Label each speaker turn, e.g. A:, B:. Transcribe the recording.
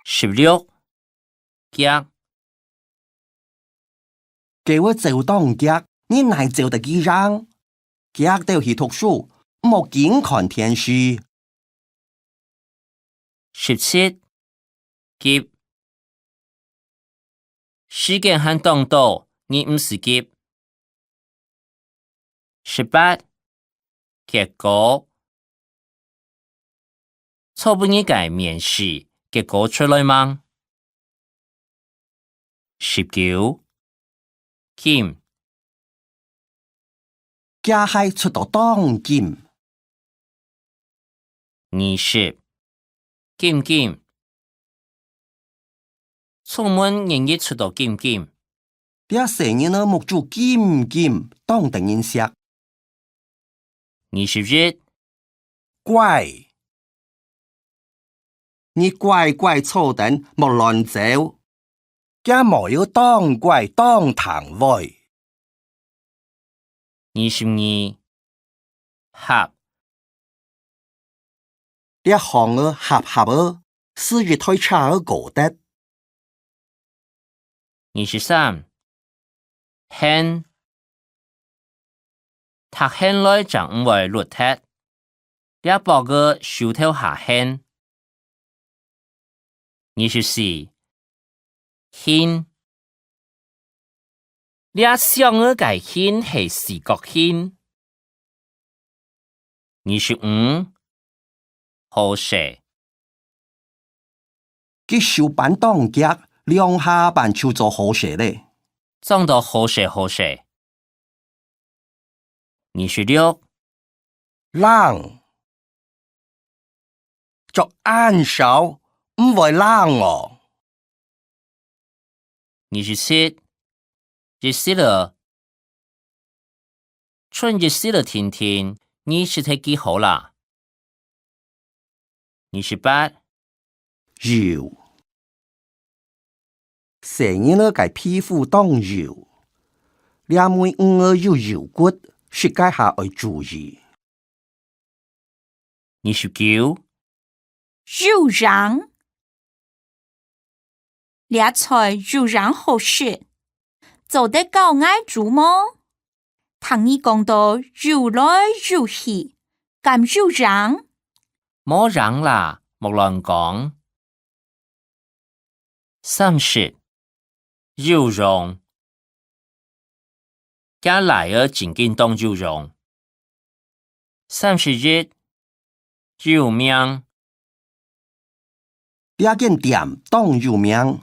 A: 16夾
B: 叫我做當腳，你乃做得幾樣？腳都去讀書，莫見看電視。
A: 17夾時間很當到，你唔是夾。18結果錯不你改面試結果出來嗎？19金
B: 腳係出到當金。
A: 20金出門人一出到金
B: 啲成日呢木住金當定人食。
A: 21
B: 乖，你乖坐等莫亂走，家莫要當乖當堂位。
A: 22合
B: 啲行兒合是日推差兒過得。
A: 23hen讀hen來就唔會落踢，啲報個手頭下hen。24hen啲上兒個hen係視覺hen。25好勢
B: 佢手板當腳，兩下板就做好勢咧。
A: 裝到好勢。26
B: 冷作晏手唔會冷哦。
A: 27日死了，春日死了天，你是睇幾好啦？28
B: 油成日呢個皮膚當油，兩妹兒有油骨，食解下要注意。
A: 29
C: 肉瓤倆菜肉瓤好食，做得夠愛煮麼？聽你講到肉來肉去，咁肉瓤
A: 冇瓤啦，莫亂講。30肉蓉加來兒緊緊當肉蓉。31肉命
B: 兩件店當油命。